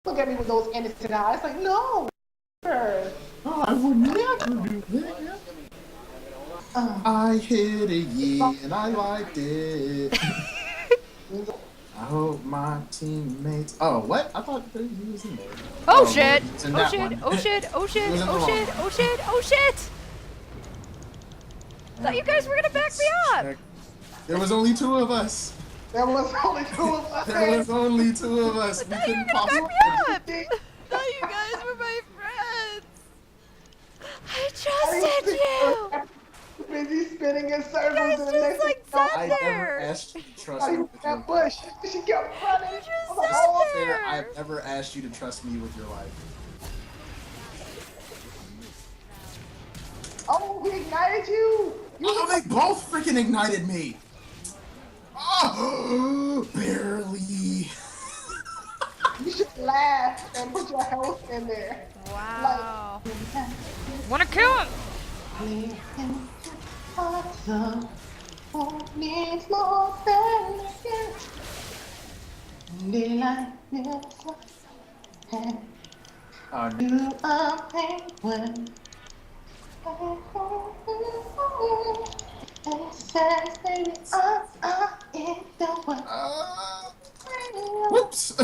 look at me with those innocent eyes. Like, no. Sir. Oh, I would never do that. I hit a yeah and I liked it. I hope my teammates. Oh, what? I thought he was in there. Oh shit! Oh shit! one. Oh shit! Oh shit! He was in the Oh wrong shit! one. Oh shit! Oh shit! Thought you guys were gonna back me up. There was only two of us. There was only two of us. There was only two of us. I thought you were gonna back me up. I thought you guys were my friends. I trusted you. Busy spinning in circles. You guys and just like sat I never there. asked you to trust me with your that bush. She kept running. You just like, sat oh, there. I've never asked you to trust me with your life. Oh, he ignited you. Oh, they both freaking ignited me. Oh, barely. You should laugh and put your health in there. Wow. Wanna kill him? Oh, whoops.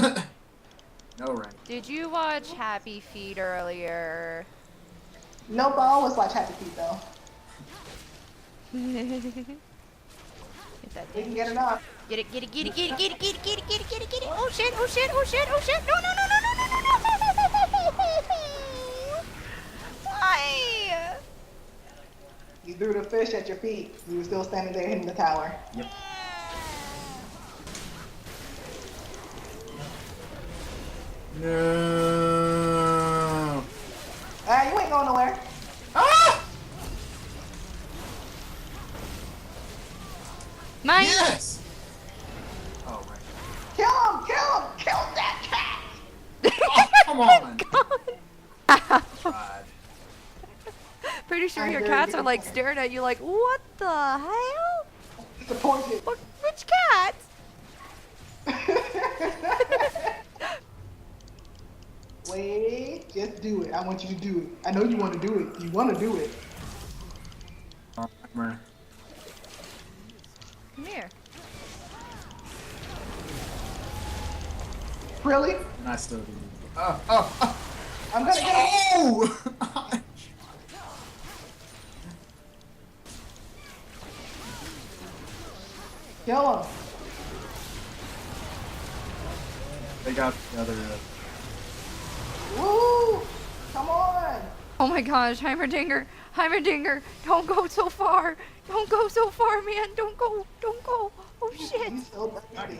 No rank. Did you watch Happy Feet earlier? Nope, I always watch Happy Feet though. Get that We thing. can get it off. Get it, get it, get it, get it, get it, get it, get it, get it, get it, get it. Oh shit, oh shit, oh shit, oh shit. No, no, no, no, no, no, no, no. Why? You threw the fish at your feet. You were still standing there hitting the tower. Yep. No. You ain't going nowhere. Ah! Mine. Yes. Oh right. Kill him! Kill him! Kill that cat! Oh, come on. God. Pretty sure your cats are like staring at you like, what the hell? Disappointed. Which cat? Wait, just do it. I want you to do it. I know you want to do it. You want to do it. Come here. Really? And I still do. Oh. I'm gonna get him. Oh! Kill him. They got the other. Woo! Come on. Oh my gosh, Heimerdinger, Heimerdinger, don't go so far. Don't go so far, man. Don't go, don't go. Oh shit. He's so thirsty.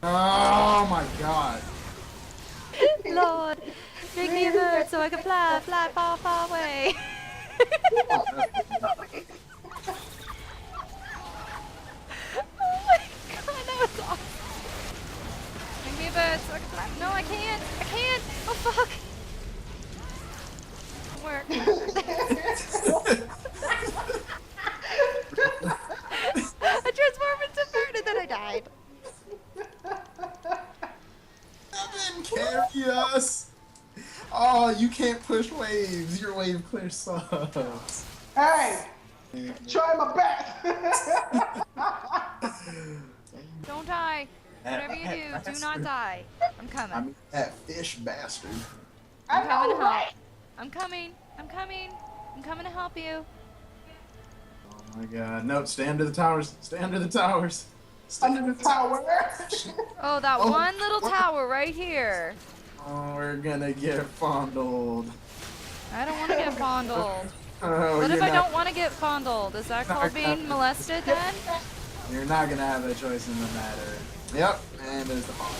Oh my God. Lord, make me a bird so I can fly, fly far, far away. Oh my god, that was awesome. Make me a bird so I can fly. No, I can't. I can't. Oh fuck. Work. I transformed into a bird and then I died. Evan, carry us. Oh, you can't push waves. Your wave clear sucks. Hey, try my best. Don't die. Whatever you do, do not die. I'm coming. I mean, that fish bastard. I I'm coming know, to help. right? I'm coming. I'm coming. I'm coming to help you. Oh my God. Nope, stay under the towers. Stay under the towers. Stay Under the tower. Oh, that Oh, one little what? tower right here. Oh, we're gonna get fondled. I don't want to get fondled. Oh, What if you're I not- don't want to get fondled? Is that called being molested then? You're not gonna have a choice in the matter. Yep, and there's the father.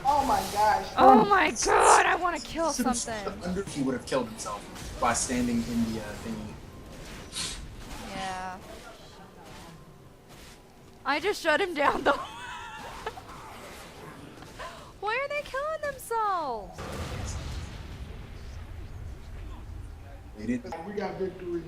Oh my gosh. Oh my god, I want to kill something. He would have killed himself by standing in the thingy. Yeah. I just shut him down though. Why are they killing themselves? They didn't. We got victory.